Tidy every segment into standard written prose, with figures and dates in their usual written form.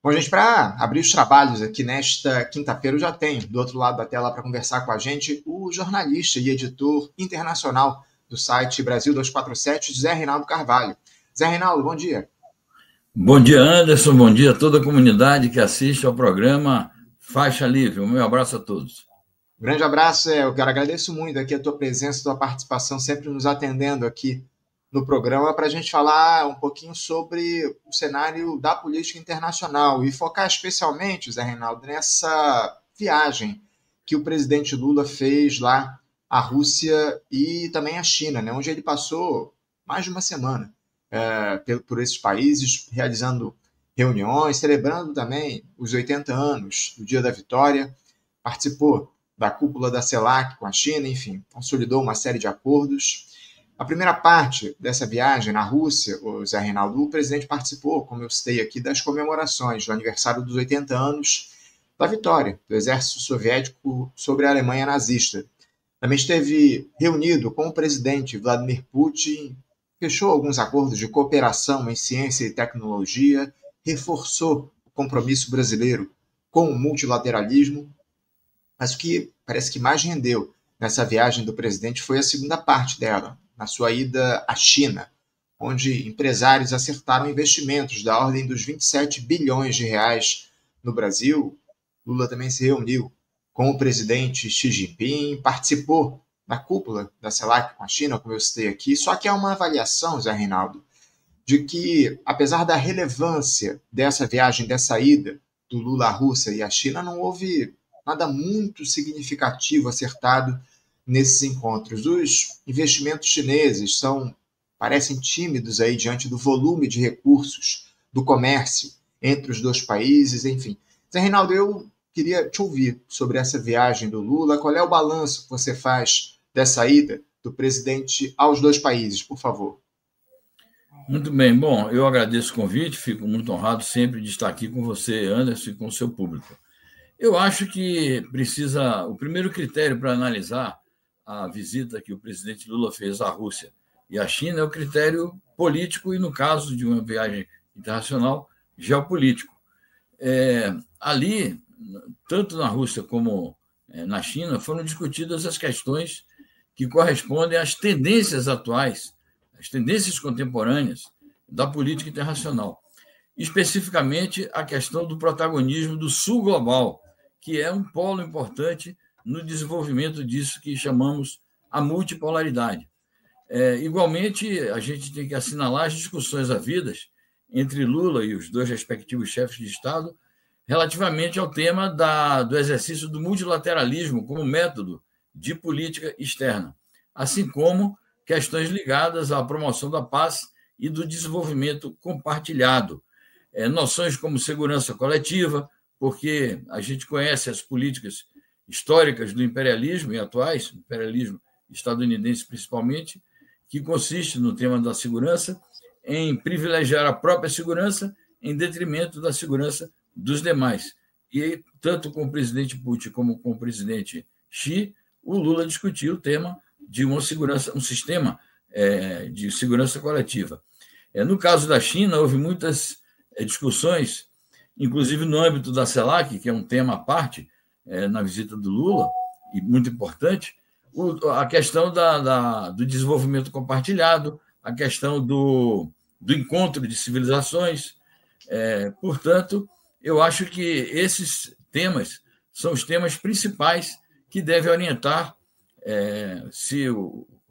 Bom, gente, para abrir os trabalhos aqui nesta quinta-feira, eu já tenho do outro lado da tela para conversar com a gente o jornalista e editor internacional do site Brasil 247, Zé Reinaldo Carvalho. Zé Reinaldo, bom dia. Bom dia, Anderson. Bom dia a toda a comunidade que assiste ao programa Faixa Livre. O meu abraço a todos. Grande abraço, eu quero agradeço muito aqui a tua presença, a tua participação, sempre nos atendendo aqui no programa para a gente falar um pouquinho sobre o cenário da política internacional e focar especialmente, Zé Reinaldo, nessa viagem que o presidente Lula fez lá à Rússia e também à China, né, onde ele passou mais de uma semana por esses países, realizando reuniões, celebrando também os 80 anos do Dia da Vitória, participou da cúpula da CELAC com a China, enfim, consolidou uma série de acordos. A primeira parte dessa viagem na Rússia, o Zé Reinaldo, o presidente participou, como eu citei aqui, das comemorações do aniversário dos 80 anos da vitória do exército soviético sobre a Alemanha nazista. Também esteve reunido com o presidente Vladimir Putin, fechou alguns acordos de cooperação em ciência e tecnologia, reforçou o compromisso brasileiro com o multilateralismo, mas o que parece que mais rendeu nessa viagem do presidente foi a segunda parte dela, na sua ida à China, onde empresários acertaram investimentos da ordem dos 27 bilhões de reais no Brasil. Lula também se reuniu com o presidente Xi Jinping, participou da cúpula da CELAC com a China, como eu citei aqui, só que há uma avaliação, Zé Reinaldo, de que, apesar da relevância dessa viagem, dessa ida do Lula à Rússia e à China, não houve nada muito significativo acertado nesses encontros. Os investimentos chineses parecem tímidos aí diante do volume de recursos do comércio entre os dois países, enfim. Zé Reinaldo, eu queria te ouvir sobre essa viagem do Lula. Qual é o balanço que você faz dessa ida do presidente aos dois países, por favor? Muito bem. Bom, eu agradeço o convite, fico muito honrado sempre de estar aqui com você, Anderson, e com o seu público. Eu acho que o primeiro critério para analisar a visita que o presidente Lula fez à Rússia e à China é o critério político e, no caso de uma viagem internacional, geopolítico. Ali, tanto na Rússia como na China, foram discutidas as questões que correspondem às tendências atuais, às tendências contemporâneas da política internacional. Especificamente, a questão do protagonismo do Sul global, que é um polo importante no desenvolvimento disso que chamamos a multipolaridade. Igualmente, a gente tem que assinalar as discussões havidas entre Lula e os dois respectivos chefes de Estado relativamente ao tema do exercício do multilateralismo como método de política externa, assim como questões ligadas à promoção da paz e do desenvolvimento compartilhado. Noções como segurança coletiva, porque a gente conhece as políticas históricas do imperialismo e atuais, imperialismo estadunidense principalmente, que consiste no tema da segurança, em privilegiar a própria segurança em detrimento da segurança dos demais. E tanto com o presidente Putin como com o presidente Xi, o Lula discutiu o tema de um sistema de segurança coletiva. No caso da China, houve muitas discussões, inclusive no âmbito da CELAC, que é um tema à parte, na visita do Lula, e muito importante, a questão do desenvolvimento compartilhado, a questão do encontro de civilizações. Portanto, eu acho que esses temas são os temas principais que devem orientar,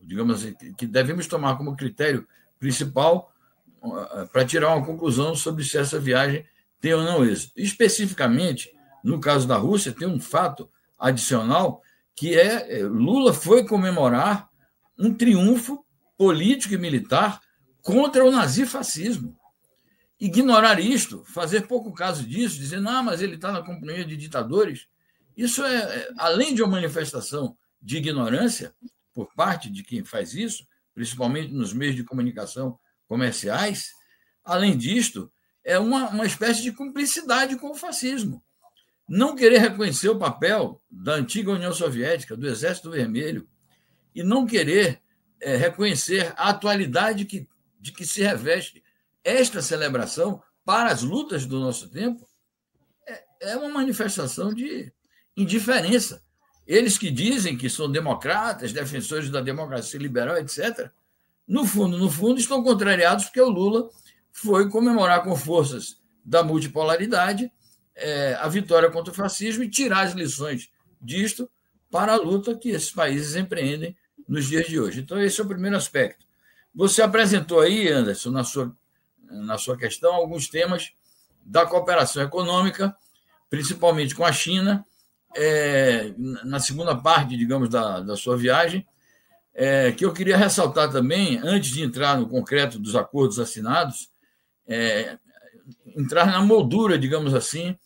digamos assim, que devemos tomar como critério principal para tirar uma conclusão sobre se essa viagem tem ou não êxito. Especificamente, no caso da Rússia, tem um fato adicional que Lula foi comemorar um triunfo político e militar contra o nazifascismo. Ignorar isto, fazer pouco caso disso, dizer, não, mas ele está na companhia de ditadores, isso além de uma manifestação de ignorância por parte de quem faz isso, principalmente nos meios de comunicação comerciais, além disto, é uma espécie de cumplicidade com o fascismo. Não querer reconhecer o papel da antiga União Soviética, do Exército Vermelho, e não querer reconhecer a atualidade de que se reveste esta celebração para as lutas do nosso tempo, é uma manifestação de indiferença. Eles que dizem que são democratas, defensores da democracia liberal, etc., no fundo, estão contrariados porque o Lula foi comemorar com forças da multipolaridade a vitória contra o fascismo e tirar as lições disto para a luta que esses países empreendem nos dias de hoje. Então, esse é o primeiro aspecto. Você apresentou aí, Anderson, na sua questão, alguns temas da cooperação econômica, principalmente com a China, na segunda parte, digamos, da sua viagem, que eu queria ressaltar também, antes de entrar no concreto dos acordos assinados, entrar na moldura, digamos assim,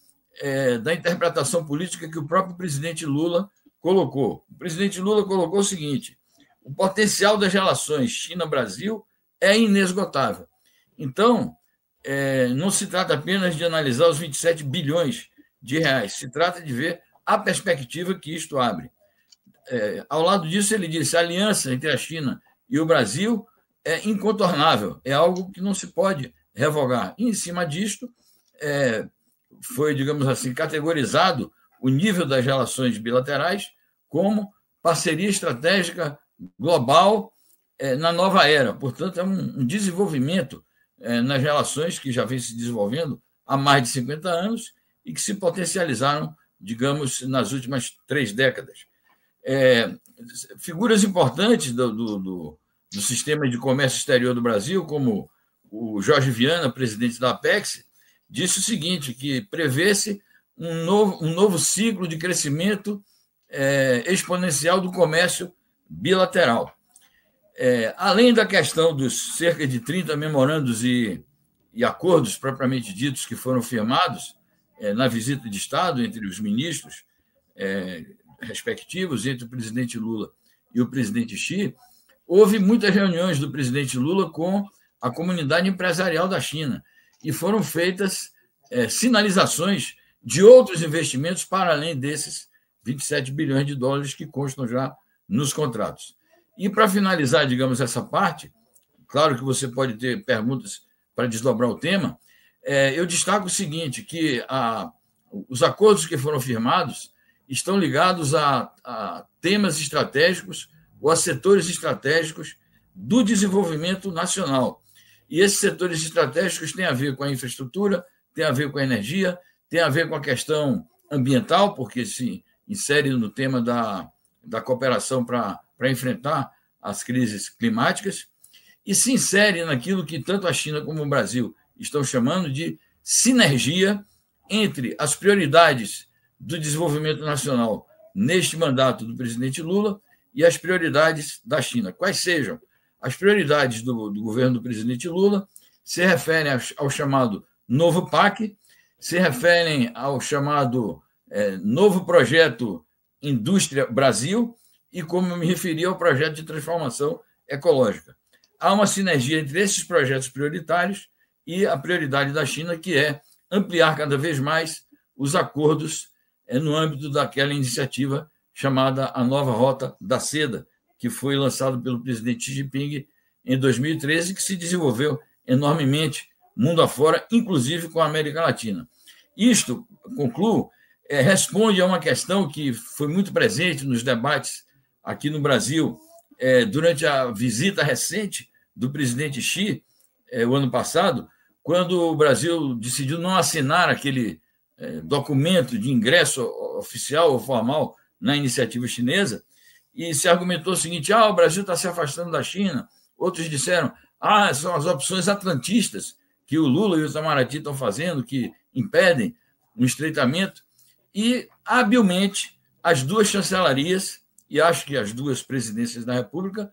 da interpretação política que o próprio presidente Lula colocou. O presidente Lula colocou o seguinte: o potencial das relações China-Brasil é inesgotável. Então, não se trata apenas de analisar os 27 bilhões de reais, se trata de ver a perspectiva que isto abre. Ao lado disso, ele disse: a aliança entre a China e o Brasil é incontornável, é algo que não se pode revogar. E, em cima disto, foi, digamos assim, categorizado o nível das relações bilaterais como parceria estratégica global na nova era. Portanto, é um desenvolvimento nas relações que já vem se desenvolvendo há mais de 50 anos e que se potencializaram, digamos, nas últimas 3 décadas. Figuras importantes do sistema de comércio exterior do Brasil, como o Jorge Viana, presidente da Apex, disse o seguinte, que prevê-se um novo ciclo de crescimento exponencial do comércio bilateral. Além da questão dos cerca de 30 memorandos e acordos propriamente ditos que foram firmados na visita de Estado entre os ministros respectivos, entre o presidente Lula e o presidente Xi, houve muitas reuniões do presidente Lula com a comunidade empresarial da China e foram feitas sinalizações de outros investimentos para além desses 27 bilhões de dólares que constam já nos contratos. E, para finalizar, digamos, essa parte, claro que você pode ter perguntas para desdobrar o tema, eu destaco o seguinte, que os acordos que foram firmados estão ligados a temas estratégicos ou a setores estratégicos do desenvolvimento nacional. E esses setores estratégicos têm a ver com a infraestrutura, têm a ver com a energia, têm a ver com a questão ambiental, porque se insere no tema da cooperação para enfrentar as crises climáticas, e se insere naquilo que tanto a China como o Brasil estão chamando de sinergia entre as prioridades do desenvolvimento nacional neste mandato do presidente Lula e as prioridades da China. Quais sejam? As prioridades do governo do presidente Lula se referem ao chamado novo PAC, se referem ao chamado novo projeto Indústria Brasil e, como eu me referi, ao projeto de transformação ecológica. Há uma sinergia entre esses projetos prioritários e a prioridade da China, que é ampliar cada vez mais os acordos no âmbito daquela iniciativa chamada a Nova Rota da Seda, que foi lançado pelo presidente Xi Jinping em 2013 e que se desenvolveu enormemente mundo afora, inclusive com a América Latina. Isto, concluo, responde a uma questão que foi muito presente nos debates aqui no Brasil durante a visita recente do presidente Xi, o ano passado, quando o Brasil decidiu não assinar aquele documento de ingresso oficial ou formal na iniciativa chinesa, e se argumentou o seguinte: o Brasil está se afastando da China. Outros disseram: são as opções atlantistas que o Lula e o Itamaraty estão fazendo, que impedem um estreitamento. E, habilmente, as duas chancelarias, e acho que as duas presidências da República,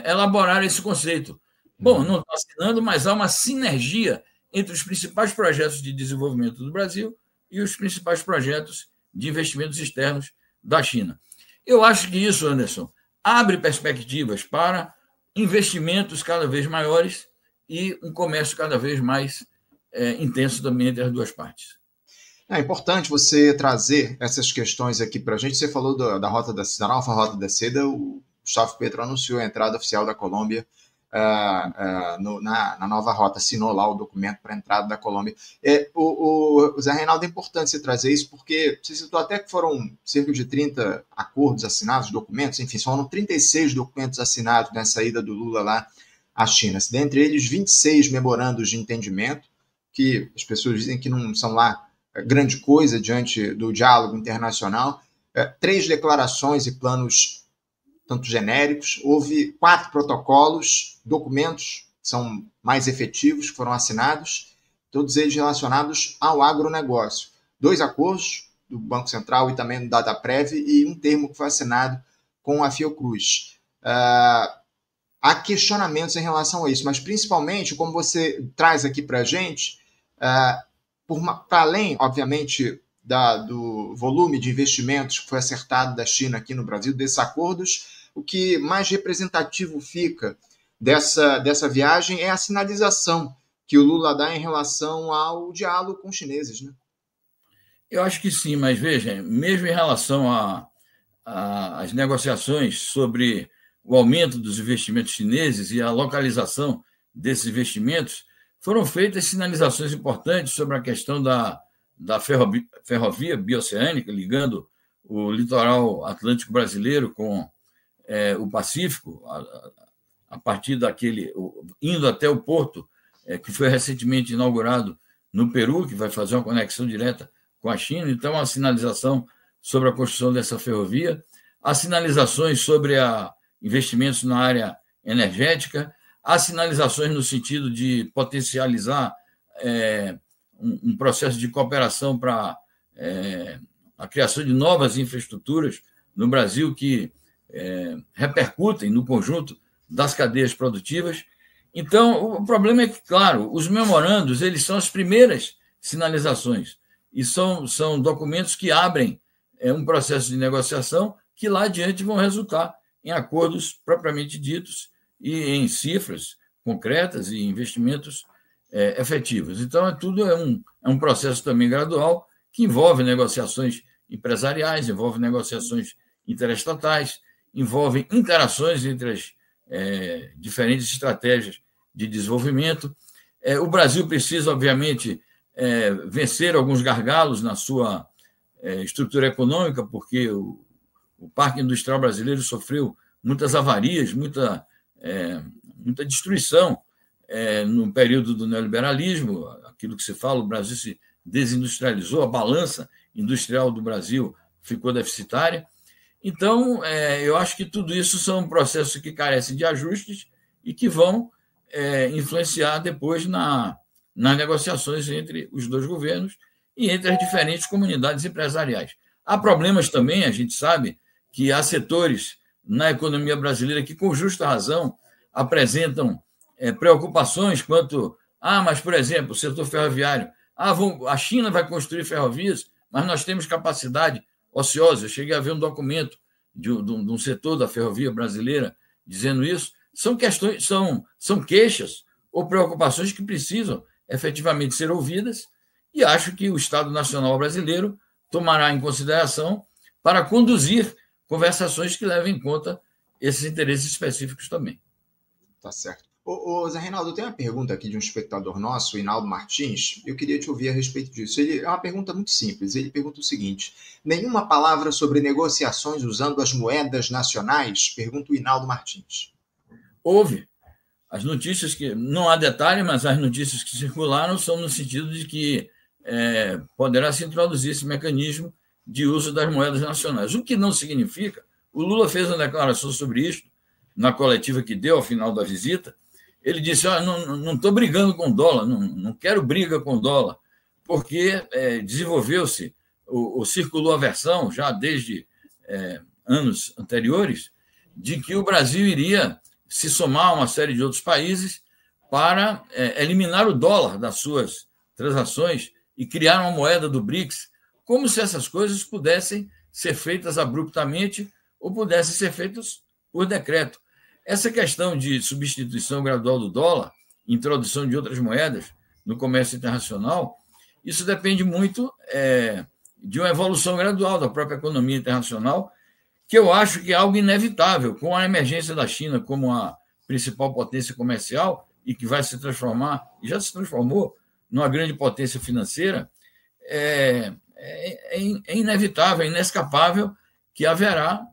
elaboraram esse conceito. Bom, não está assinando, mas há uma sinergia entre os principais projetos de desenvolvimento do Brasil e os principais projetos de investimentos externos da China. Eu acho que isso, Anderson, abre perspectivas para investimentos cada vez maiores e um comércio cada vez mais intenso também entre as duas partes. É importante você trazer essas questões aqui para a gente. Você falou da Nova Rota da Seda. O Gustavo Petro anunciou a entrada oficial da Colômbia na nova rota, assinou lá o documento para a entrada da Colômbia. O Zé Reinaldo, é importante você trazer isso, porque você citou até que foram cerca de 30 acordos assinados, documentos, enfim, foram 36 documentos assinados nessa ida do Lula lá à China. Dentre eles, 26 memorandos de entendimento, que as pessoas dizem que não são lá grande coisa diante do diálogo internacional, 3 declarações e planos tanto genéricos, houve 4 protocolos, documentos que são mais efetivos, que foram assinados, todos eles relacionados ao agronegócio. 2 acordos do Banco Central e também do Dataprev e um termo que foi assinado com a Fiocruz. Há questionamentos em relação a isso, mas principalmente, como você traz aqui para a gente, para além, obviamente, do volume de investimentos que foi acertado da China aqui no Brasil, desses acordos, o que mais representativo fica dessa viagem é a sinalização que o Lula dá em relação ao diálogo com os chineses, né? Eu acho que sim, mas veja, mesmo em relação às negociações sobre o aumento dos investimentos chineses e a localização desses investimentos, foram feitas sinalizações importantes sobre a questão da ferrovia bioceânica, ligando o litoral atlântico brasileiro com o Pacífico, a partir indo até o porto, que foi recentemente inaugurado no Peru, que vai fazer uma conexão direta com a China. Então, a sinalização sobre a construção dessa ferrovia, as sinalizações sobre investimentos na área energética, as sinalizações no sentido de potencializar um processo de cooperação para a criação de novas infraestruturas no Brasil que repercutem no conjunto das cadeias produtivas. Então, o problema é que, claro, os memorandos eles são as primeiras sinalizações e são documentos que abrem um processo de negociação que lá adiante vão resultar em acordos propriamente ditos e em cifras concretas e investimentos efetivos. Então, tudo é um processo também gradual que envolve negociações empresariais, envolve negociações interestatais, envolve interações entre as diferentes estratégias de desenvolvimento. O Brasil precisa, obviamente, vencer alguns gargalos na sua estrutura econômica, porque o parque industrial brasileiro sofreu muitas avarias, muita destruição no período do neoliberalismo, aquilo que se fala, o Brasil se desindustrializou, a balança industrial do Brasil ficou deficitária. Então, eu acho que tudo isso são processos que carecem de ajustes e que vão influenciar depois nas negociações entre os dois governos e entre as diferentes comunidades empresariais. Há problemas também, a gente sabe que há setores na economia brasileira que, com justa razão, apresentam preocupações quanto mas, por exemplo, o setor ferroviário. A China vai construir ferrovias, mas nós temos capacidade ociosa. Eu cheguei a ver um documento de um setor da ferrovia brasileira dizendo isso. São questões, são queixas ou preocupações que precisam efetivamente ser ouvidas e acho que o Estado Nacional Brasileiro tomará em consideração para conduzir conversações que levem em conta esses interesses específicos também. Tá certo. Zé Reinaldo, eu tenho uma pergunta aqui de um espectador nosso, o Hinaldo Martins. Eu queria te ouvir a respeito disso. É uma pergunta muito simples. Ele pergunta o seguinte: nenhuma palavra sobre negociações usando as moedas nacionais? Pergunta o Hinaldo Martins. Houve. As notícias que... Não há detalhe, mas as notícias que circularam são no sentido de que poderá se introduzir esse mecanismo de uso das moedas nacionais. O que não significa... O Lula fez uma declaração sobre isso na coletiva que deu ao final da visita. Ele disse, não estou brigando com o dólar, não quero briga com o dólar, porque desenvolveu-se, circulou a versão, já desde anos anteriores, de que o Brasil iria se somar a uma série de outros países para eliminar o dólar das suas transações e criar uma moeda do BRICS, como se essas coisas pudessem ser feitas abruptamente ou pudessem ser feitas por decreto. Essa questão de substituição gradual do dólar, introdução de outras moedas no comércio internacional, isso depende muito de uma evolução gradual da própria economia internacional, que eu acho que é algo inevitável. Com a emergência da China como a principal potência comercial e que vai se transformar, e já se transformou, numa grande potência financeira, é inevitável, é inescapável que haverá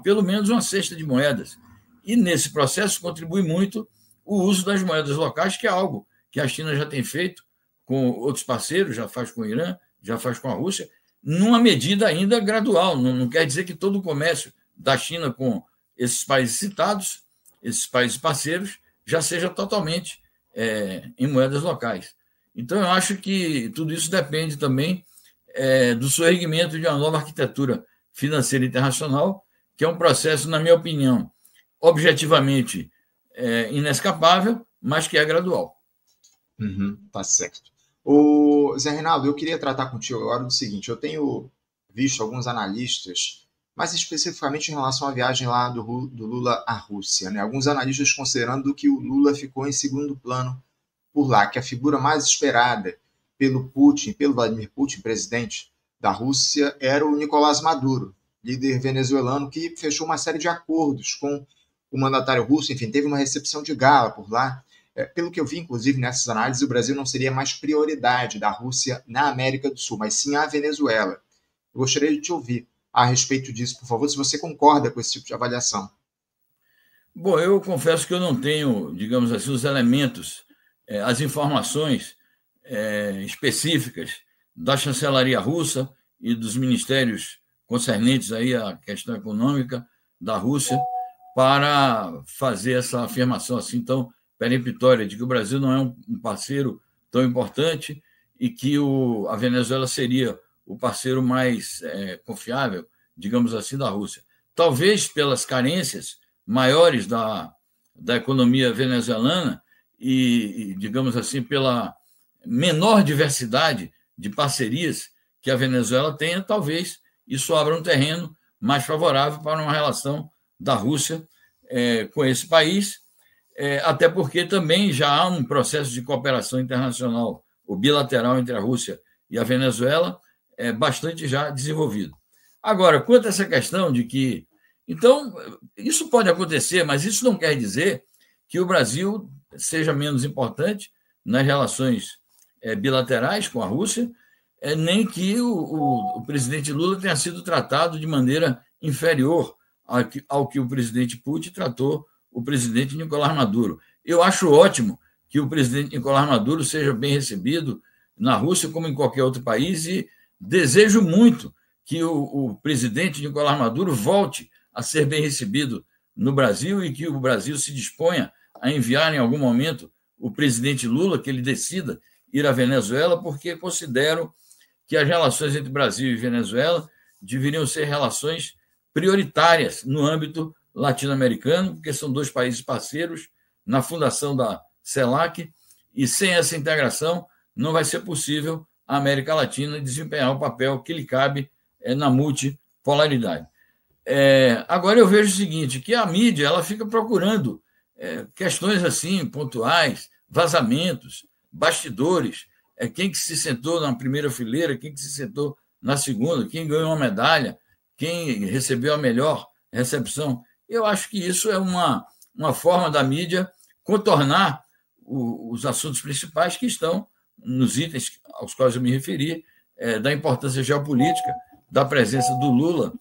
pelo menos uma cesta de moedas. E, nesse processo, contribui muito o uso das moedas locais, que é algo que a China já tem feito com outros parceiros, já faz com o Irã, já faz com a Rússia, numa medida ainda gradual. Não quer dizer que todo o comércio da China com esses países citados, esses países parceiros, já seja totalmente em moedas locais. Então, eu acho que tudo isso depende também do surgimento de uma nova arquitetura financeira internacional, que é um processo, na minha opinião, objetivamente inescapável, mas que é gradual. Tá certo. O Zé Reinaldo, eu queria tratar contigo agora do seguinte: eu tenho visto alguns analistas, mais especificamente em relação à viagem lá do Lula à Rússia, né? Alguns analistas considerando que o Lula ficou em segundo plano por lá, que a figura mais esperada pelo Vladimir Putin, presidente da Rússia, era o Nicolás Maduro, líder venezuelano, que fechou uma série de acordos com o mandatário russo, enfim, teve uma recepção de gala por lá. Pelo que eu vi, inclusive, nessas análises, o Brasil não seria mais prioridade da Rússia na América do Sul, mas sim a Venezuela. Eu gostaria de te ouvir a respeito disso, por favor, se você concorda com esse tipo de avaliação. Bom, eu confesso que eu não tenho, digamos assim, os elementos, as informações específicas da chancelaria russa e dos ministérios concernentes aí à questão econômica da Rússia para fazer essa afirmação assim tão peremptória de que o Brasil não é um parceiro tão importante e que a Venezuela seria o parceiro mais confiável, digamos assim, da Rússia. Talvez pelas carências maiores da economia venezuelana e, digamos assim, pela menor diversidade de parcerias que a Venezuela tenha, talvez isso abra um terreno mais favorável para uma relação da Rússia com esse país, até porque também já há um processo de cooperação internacional, ou bilateral, entre a Rússia e a Venezuela, bastante já desenvolvido. Agora, quanto a essa questão de que... Então, isso pode acontecer, mas isso não quer dizer que o Brasil seja menos importante nas relações bilaterais com a Rússia, nem que o presidente Lula tenha sido tratado de maneira inferior ao que o presidente Putin tratou o presidente Nicolás Maduro. Eu acho ótimo que o presidente Nicolás Maduro seja bem recebido na Rússia como em qualquer outro país e desejo muito que o presidente Nicolás Maduro volte a ser bem recebido no Brasil e que o Brasil se disponha a enviar em algum momento o presidente Lula, que ele decida ir à Venezuela, porque considero que as relações entre Brasil e Venezuela deveriam ser relações prioritárias no âmbito latino-americano, porque são dois países parceiros na fundação da CELAC, e sem essa integração não vai ser possível a América Latina desempenhar o papel que lhe cabe na multipolaridade. Agora eu vejo o seguinte, que a mídia ela fica procurando questões assim pontuais, vazamentos, bastidores, quem que se sentou na primeira fileira, quem que se sentou na segunda, quem ganhou uma medalha, quem recebeu a melhor recepção. Eu acho que isso é uma forma da mídia contornar os assuntos principais que estão nos itens aos quais eu me referi, da importância geopolítica, da presença do Lula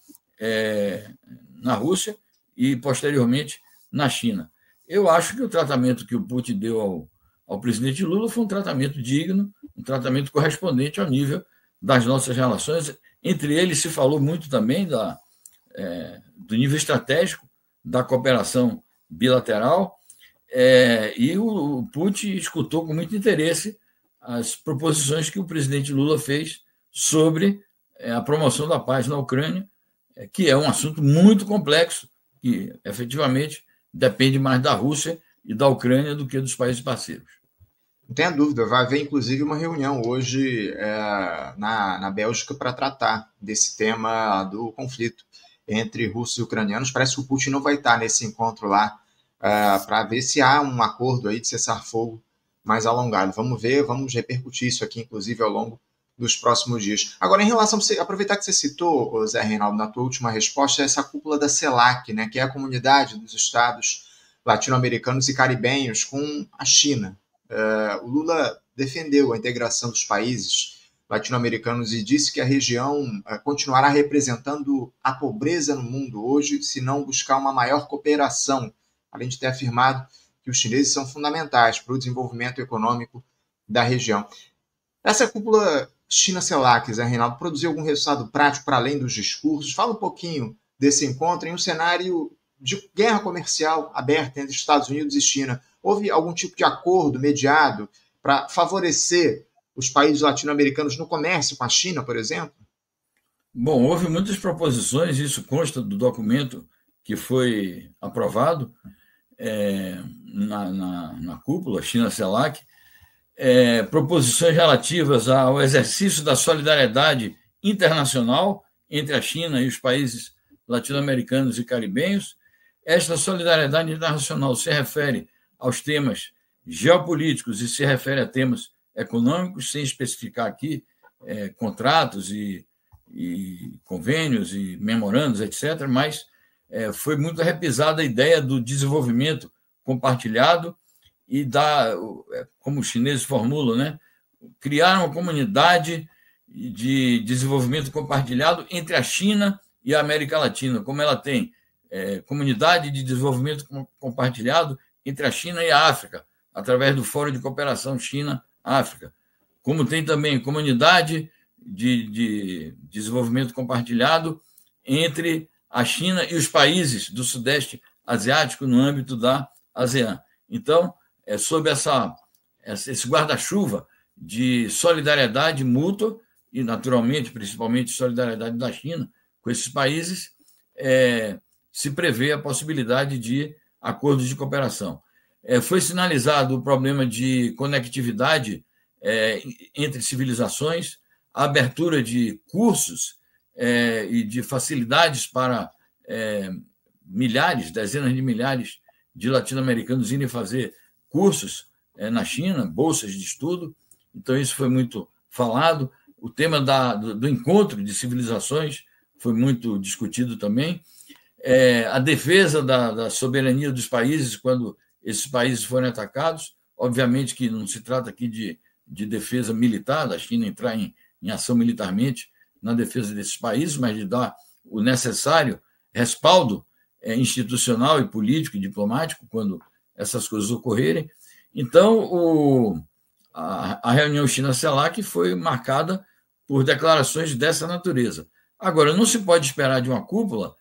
na Rússia e, posteriormente, na China. Eu acho que o tratamento que o Putin deu ao presidente Lula foi um tratamento digno, um tratamento correspondente ao nível das nossas relações. Entre eles se falou muito também do nível estratégico da cooperação bilateral, e o Putin escutou com muito interesse as proposições que o presidente Lula fez sobre a promoção da paz na Ucrânia, que é um assunto muito complexo, que efetivamente depende mais da Rússia e da Ucrânia do que dos países parceiros. Não tenha dúvida, vai haver inclusive uma reunião hoje na Bélgica para tratar desse tema do conflito entre russos e ucranianos. Parece que o Putin não vai estar nesse encontro lá para ver se há um acordo aí de cessar-fogo mais alongado. Vamos ver, vamos repercutir isso aqui, inclusive, ao longo dos próximos dias. Agora, em relação a aproveitar que você citou, Zé Reinaldo, na tua última resposta, essa cúpula da CELAC, né, que é a Comunidade dos Estados latino-americanos e caribenhos com a China. O Lula defendeu a integração dos países latino-americanos e disse que a região continuará representando a pobreza no mundo hoje, se não buscar uma maior cooperação, além de ter afirmado que os chineses são fundamentais para o desenvolvimento econômico da região. Essa cúpula China-CELAC, Zé Reinaldo, produziu algum resultado prático para além dos discursos? Fala um pouquinho desse encontro em um cenário de guerra comercial aberta entre Estados Unidos e China. Houve algum tipo de acordo mediado para favorecer os países latino-americanos no comércio com a China, por exemplo? Bom, houve muitas proposições, isso consta do documento que foi aprovado na cúpula China-CELAC, proposições relativas ao exercício da solidariedade internacional entre a China e os países latino-americanos e caribenhos. Esta solidariedade internacional se refere aos temas geopolíticos e se refere a temas econômicos, sem especificar aqui contratos e convênios e memorandos, etc., mas foi muito repisada a ideia do desenvolvimento compartilhado e como os chineses formulam, né, criar uma comunidade de desenvolvimento compartilhado entre a China e a América Latina, como ela tem comunidade de desenvolvimento compartilhado entre a China e a África, através do Fórum de Cooperação China-África, como tem também comunidade de desenvolvimento compartilhado entre a China e os países do Sudeste Asiático no âmbito da ASEAN. Então, sob esse guarda-chuva de solidariedade mútua e, naturalmente, principalmente solidariedade da China com esses países, se prevê a possibilidade de acordos de cooperação. Foi sinalizado o problema de conectividade entre civilizações, a abertura de cursos e de facilidades para dezenas de milhares de latino-americanos irem fazer cursos na China, bolsas de estudo. Então, isso foi muito falado. O tema do encontro de civilizações foi muito discutido também. A defesa da soberania dos países quando esses países forem atacados. Obviamente que não se trata aqui de defesa militar, da China entrar em ação militarmente na defesa desses países, mas de dar o necessário respaldo institucional e político e diplomático quando essas coisas ocorrerem. Então, a reunião China-CELAC foi marcada por declarações dessa natureza. Agora, não se pode esperar de uma cúpula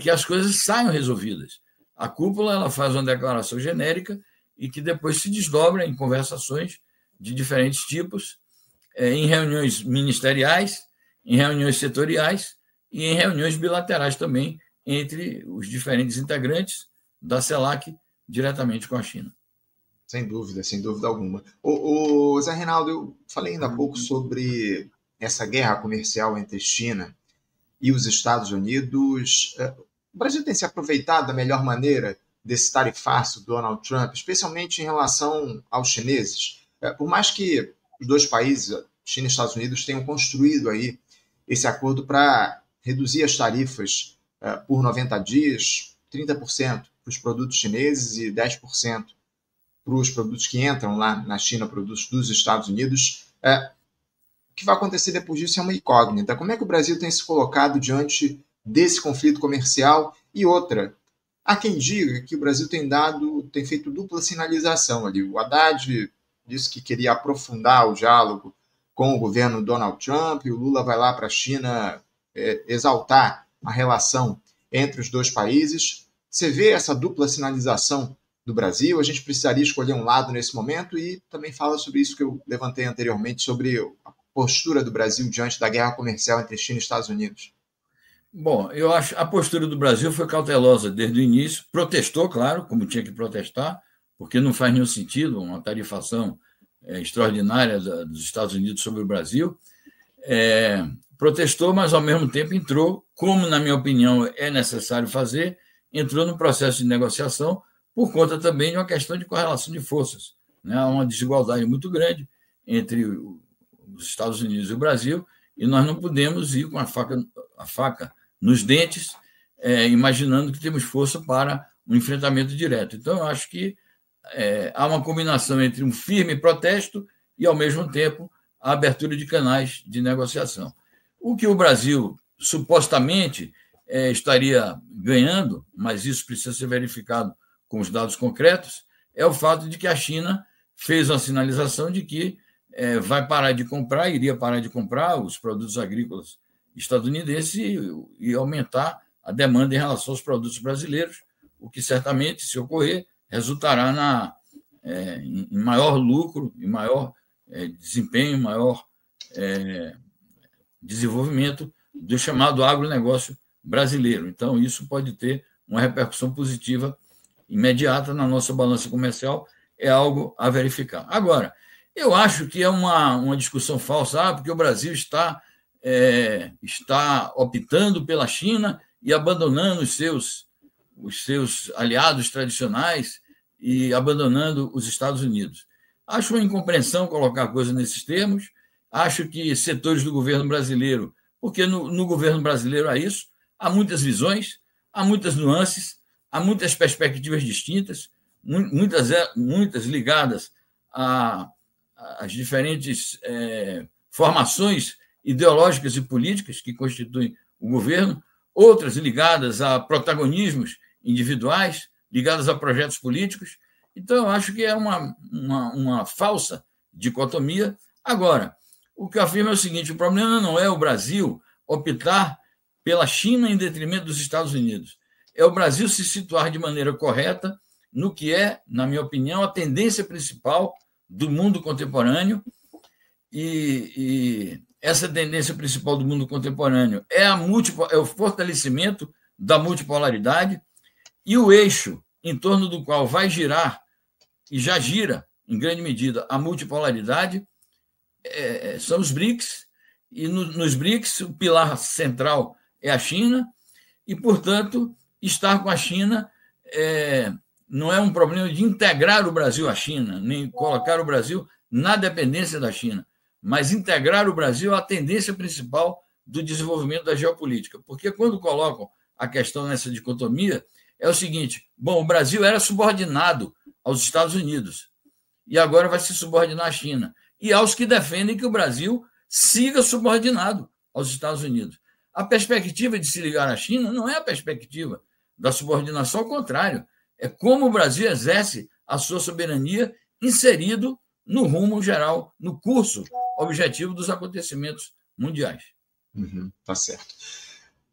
que as coisas saiam resolvidas. A cúpula ela faz uma declaração genérica e que depois se desdobra em conversações de diferentes tipos, em reuniões ministeriais, em reuniões setoriais e em reuniões bilaterais também entre os diferentes integrantes da CELAC diretamente com a China. Sem dúvida alguma. O Zé Reinaldo, eu falei ainda há pouco sobre essa guerra comercial entre China e os Estados Unidos. O Brasil tem se aproveitado da melhor maneira desse tarifaço do Donald Trump, especialmente em relação aos chineses. Por mais que os dois países, China e Estados Unidos, tenham construído aí esse acordo para reduzir as tarifas por 90 dias, 30% para os produtos chineses e 10% para os produtos que entram lá na China, produtos dos Estados Unidos. O que vai acontecer depois disso é uma incógnita. Como é que o Brasil tem se colocado diante desse conflito comercial? E outra, há quem diga que o Brasil tem feito dupla sinalização ali. O Haddad disse que queria aprofundar o diálogo com o governo Donald Trump, e o Lula vai lá para a China exaltar a relação entre os dois países. Você vê essa dupla sinalização do Brasil? A gente precisaria escolher um lado nesse momento, e também fala sobre isso que eu levantei anteriormente, sobre a postura do Brasil diante da guerra comercial entre China e Estados Unidos. Bom, eu acho que a postura do Brasil foi cautelosa desde o início, protestou, claro, como tinha que protestar, porque não faz nenhum sentido uma tarifação extraordinária dos Estados Unidos sobre o Brasil. Protestou, mas ao mesmo tempo entrou, como na minha opinião é necessário fazer, entrou no processo de negociação por conta também de uma questão de correlação de forças. Há uma desigualdade muito grande entre os Estados Unidos e o Brasil, e nós não podemos ir com a faca nos dentes, imaginando que temos força para um enfrentamento direto. Então, eu acho que há uma combinação entre um firme protesto e, ao mesmo tempo, a abertura de canais de negociação. O que o Brasil supostamente estaria ganhando, mas isso precisa ser verificado com os dados concretos, é o fato de que a China fez uma sinalização de que vai parar de comprar, iria parar de comprar os produtos agrícolas estadunidenses e aumentar a demanda em relação aos produtos brasileiros, o que certamente, se ocorrer, resultará em maior lucro, em maior desempenho, maior desenvolvimento do chamado agronegócio brasileiro. Então, isso pode ter uma repercussão positiva imediata na nossa balança comercial, é algo a verificar. Agora, eu acho que é uma discussão falsa, porque o Brasil está optando pela China e abandonando os seus aliados tradicionais e abandonando os Estados Unidos. Acho uma incompreensão colocar a coisa nesses termos. Acho que setores do governo brasileiro, porque no governo brasileiro há isso, há muitas visões, há muitas nuances, há muitas perspectivas distintas, muitas ligadas às diferentes formações ideológicas e políticas que constituem o governo, outras ligadas a protagonismos individuais, ligadas a projetos políticos. Então, eu acho que é uma falsa dicotomia. Agora, o que eu afirmo é o seguinte: o problema não é o Brasil optar pela China em detrimento dos Estados Unidos. É o Brasil se situar de maneira correta no que é, na minha opinião, a tendência principal do mundo contemporâneo. E essa tendência principal do mundo contemporâneo é o fortalecimento da multipolaridade, e o eixo em torno do qual vai girar, e já gira, em grande medida, a multipolaridade, são os BRICS, e nos BRICS o pilar central é a China, e, portanto, estar com a China não é um problema de integrar o Brasil à China, nem colocar o Brasil na dependência da China, mas integrar o Brasil à tendência principal do desenvolvimento da geopolítica. Porque quando colocam a questão nessa dicotomia, é o seguinte: bom, o Brasil era subordinado aos Estados Unidos e agora vai se subordinar à China. E aos que defendem que o Brasil siga subordinado aos Estados Unidos. A perspectiva de se ligar à China não é a perspectiva da subordinação, ao contrário, é como o Brasil exerce a sua soberania inserido no rumo geral, no curso objetivo dos acontecimentos mundiais. Tá certo.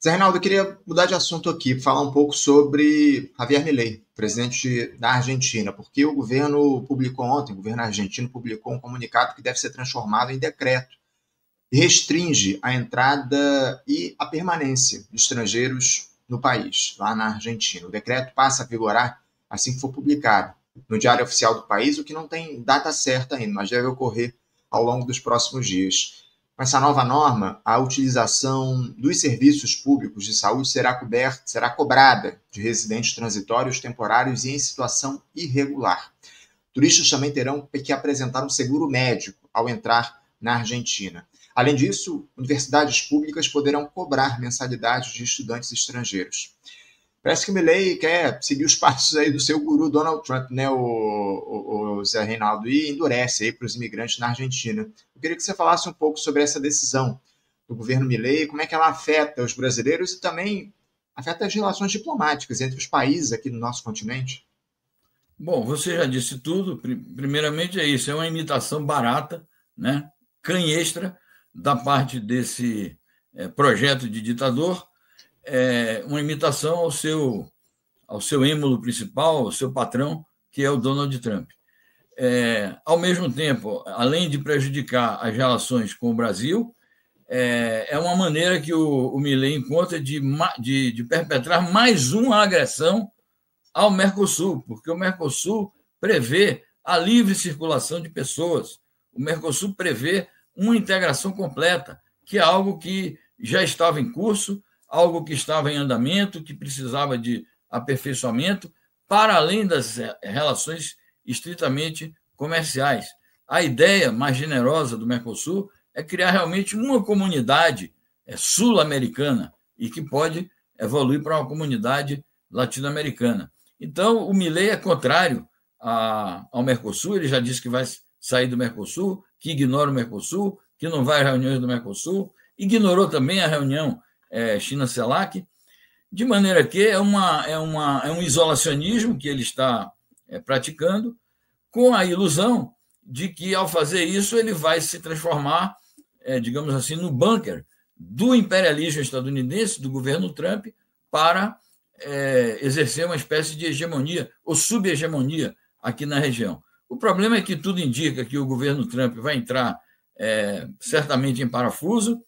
Zé Reinaldo, eu queria mudar de assunto aqui, falar um pouco sobre Javier Milei, presidente da Argentina, porque o governo argentino publicou um comunicado que deve ser transformado em decreto e restringe a entrada e a permanência de estrangeiros no país, lá na Argentina. O decreto passa a vigorar assim que for publicado no Diário Oficial do país, o que não tem data certa ainda, mas deve ocorrer ao longo dos próximos dias. Com essa nova norma, a utilização dos serviços públicos de saúde será cobrada de residentes transitórios, temporários e em situação irregular. Turistas também terão que apresentar um seguro médico ao entrar na Argentina. Além disso, universidades públicas poderão cobrar mensalidades de estudantes estrangeiros. Parece que o Milei quer seguir os passos aí do seu guru Donald Trump, né, o Zé Reinaldo, e endurece aí para os imigrantes na Argentina. Eu queria que você falasse um pouco sobre essa decisão do governo Milei, como é que ela afeta os brasileiros e também afeta as relações diplomáticas entre os países aqui do nosso continente. Bom, você já disse tudo. Primeiramente é isso, é uma imitação barata, né, canhestra, da parte desse projeto de ditador, uma imitação ao seu êmulo principal, ao seu patrão, que é o Donald Trump. Ao mesmo tempo, além de prejudicar as relações com o Brasil, é uma maneira que o Milei encontra de perpetrar mais uma agressão ao Mercosul, porque o Mercosul prevê a livre circulação de pessoas, o Mercosul prevê uma integração completa, que é algo que já estava em curso, algo que estava em andamento, que precisava de aperfeiçoamento, para além das relações estritamente comerciais. A ideia mais generosa do Mercosul é criar realmente uma comunidade sul-americana e que pode evoluir para uma comunidade latino-americana. Então, o Milei é contrário ao Mercosul, ele já disse que vai sair do Mercosul, que ignora o Mercosul, que não vai às reuniões do Mercosul, ignorou também a reunião China-CELAC, de maneira que é um isolacionismo que ele está praticando, com a ilusão de que, ao fazer isso, ele vai se transformar, digamos assim, no bunker do imperialismo estadunidense, do governo Trump, para exercer uma espécie de hegemonia ou subhegemonia aqui na região. O problema é que tudo indica que o governo Trump vai entrar certamente em parafuso.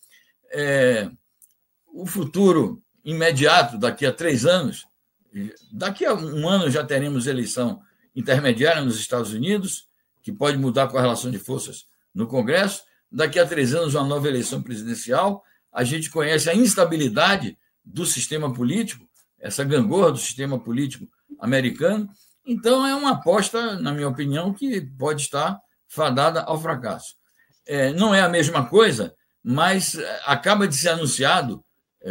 O futuro imediato, daqui a 3 anos, daqui a 1 ano já teremos eleição intermediária nos Estados Unidos, que pode mudar com a relação de forças no Congresso. Daqui a 3 anos, uma nova eleição presidencial. A gente conhece a instabilidade do sistema político, essa gangorra do sistema político americano. Então, é uma aposta, na minha opinião, que pode estar fadada ao fracasso. Não é a mesma coisa, mas acaba de ser anunciado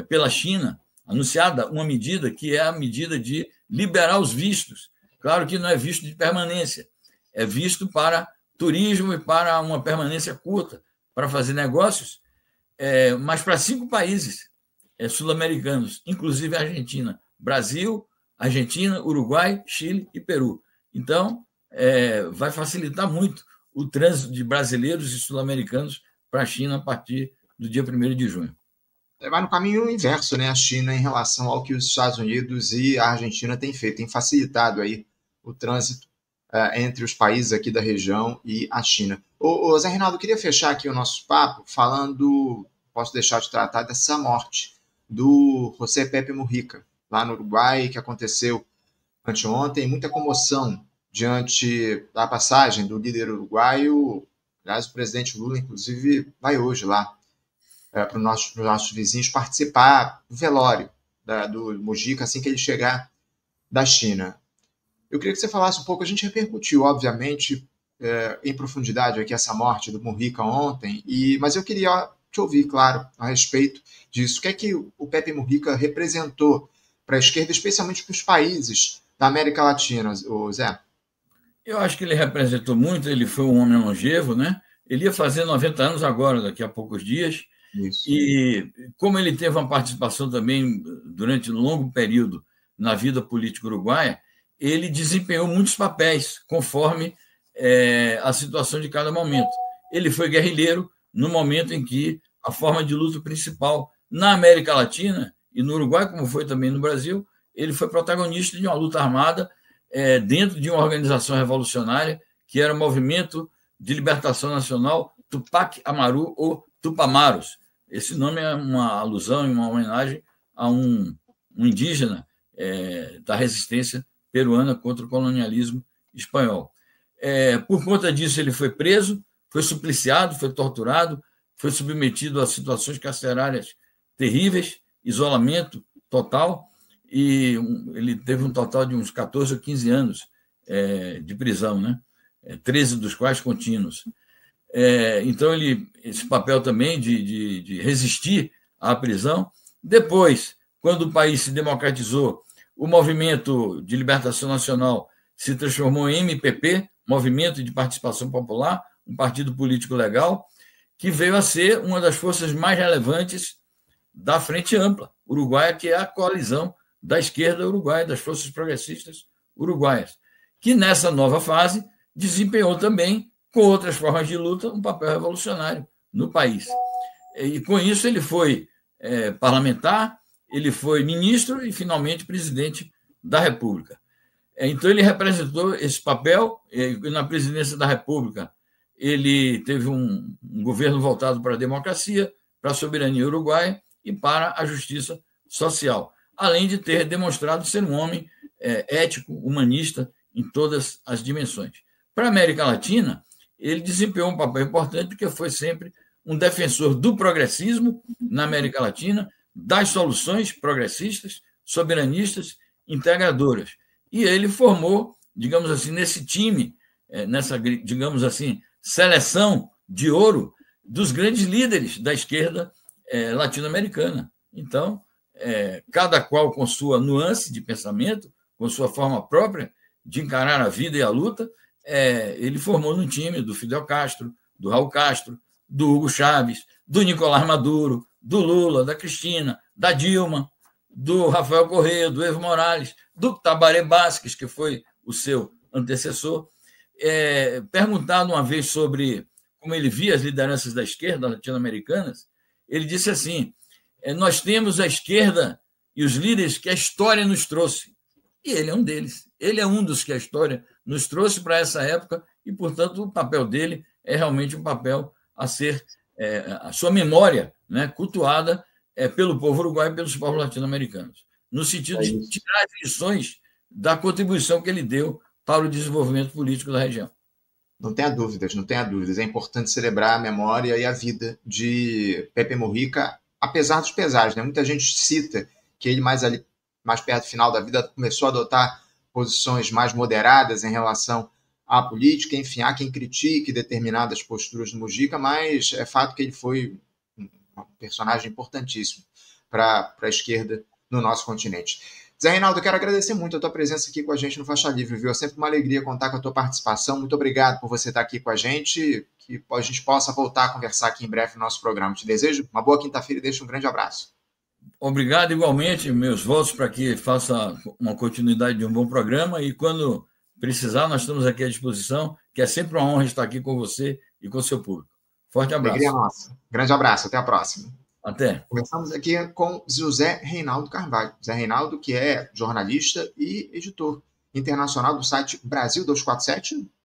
pela China, anunciada uma medida que é a medida de liberar os vistos. Claro que não é visto de permanência, é visto para turismo e para uma permanência curta, para fazer negócios, mas para 5 países sul-americanos, inclusive a Argentina, Brasil, Argentina, Uruguai, Chile e Peru. Então, vai facilitar muito o trânsito de brasileiros e sul-americanos para a China a partir do dia 1º de junho. Vai no caminho inverso, né? A China em relação ao que os Estados Unidos e a Argentina têm feito, tem facilitado aí o trânsito entre os países aqui da região e a China. Ô Zé Reinaldo, eu queria fechar aqui o nosso papo falando, posso deixar de tratar dessa morte do José Pepe Mujica, lá no Uruguai, que aconteceu anteontem, muita comoção diante da passagem do líder uruguaio. Aliás, o presidente Lula, inclusive, vai hoje lá para os nossos vizinhos participar do velório do Mujica assim que ele chegar da China. Eu queria que você falasse um pouco, a gente repercutiu, obviamente, em profundidade aqui essa morte do Mujica ontem, mas eu queria te ouvir, claro, a respeito disso. O que é que o Pepe Mujica representou para a esquerda, especialmente para os países da América Latina, Zé? Eu acho que ele representou muito, ele foi um homem longevo, né? Ele ia fazer 90 anos agora, daqui a poucos dias. Isso. E como ele teve uma participação também durante um longo período na vida política uruguaia, ele desempenhou muitos papéis conforme a situação de cada momento. Ele foi guerrilheiro no momento em que a forma de luta principal na América Latina e no Uruguai, como foi também no Brasil, ele foi protagonista de uma luta armada dentro de uma organização revolucionária que era o Movimento de Libertação Nacional Tupac Amaru ou Tupamaros. Esse nome é uma alusão e uma homenagem a um indígena da resistência peruana contra o colonialismo espanhol. Por conta disso, ele foi preso, foi supliciado, foi torturado, foi submetido a situações carcerárias terríveis, isolamento total, e ele teve um total de uns 14 ou 15 anos de prisão, né? 13 dos quais contínuos. Então, esse papel também de resistir à prisão. Depois, quando o país se democratizou, o Movimento de Libertação Nacional se transformou em MPP, Movimento de Participação Popular, um partido político legal, que veio a ser uma das forças mais relevantes da Frente Ampla uruguaia, que é a coalizão da esquerda uruguaia, das forças progressistas uruguaias, que nessa nova fase desempenhou também, com outras formas de luta, um papel revolucionário no país. E com isso ele foi parlamentar, ele foi ministro e, finalmente, presidente da República. Então, ele representou esse papel. Na presidência da República, ele teve um governo voltado para a democracia, para a soberania uruguaia e para a justiça social, além de ter demonstrado ser um homem ético, humanista, em todas as dimensões. Para a América Latina, ele desempenhou um papel importante, porque foi sempre um defensor do progressismo na América Latina, das soluções progressistas, soberanistas, integradoras. E ele formou, digamos assim, nesse time, nessa, digamos assim, seleção de ouro dos grandes líderes da esquerda latino-americana. Então, cada qual com sua nuance de pensamento, com sua forma própria de encarar a vida e a luta, ele formou no time do Fidel Castro, do Raul Castro, do Hugo Chávez, do Nicolás Maduro, do Lula, da Cristina, da Dilma, do Rafael Correa, do Evo Morales, do Tabaré Vázquez, que foi o seu antecessor. Perguntado uma vez sobre como ele via as lideranças da esquerda latino-americanas, ele disse assim: nós temos a esquerda e os líderes que a história nos trouxe. E ele é um deles. Ele é um dos que a história nos trouxe para essa época e, portanto, o papel dele é realmente um papel a ser, a sua memória, né, cultuada pelo povo uruguaio e pelos povos latino-americanos, no sentido de tirar as lições da contribuição que ele deu para o desenvolvimento político da região. Não tenha dúvidas, não tenha dúvidas. É importante celebrar a memória e a vida de Pepe Mujica, apesar dos pesares, né? Muita gente cita que ele mais perto do final da vida começou a adotar posições mais moderadas em relação à política. Enfim, há quem critique determinadas posturas do Mujica, mas é fato que ele foi um personagem importantíssimo para a esquerda no nosso continente. Zé Reinaldo, eu quero agradecer muito a tua presença aqui com a gente no Faixa Livre, viu? É sempre uma alegria contar com a tua participação. Muito obrigado por você estar aqui com a gente, que a gente possa voltar a conversar aqui em breve no nosso programa. Te desejo uma boa quinta-feira e deixo um grande abraço. Obrigado igualmente, meus votos para que faça uma continuidade de um bom programa e quando precisar nós estamos aqui à disposição, que é sempre uma honra estar aqui com você e com o seu público. Forte abraço. Alegria nossa. Grande abraço, até a próxima. Até. Começamos aqui com José Reinaldo Carvalho. José Reinaldo, que é jornalista e editor internacional do site Brasil 247,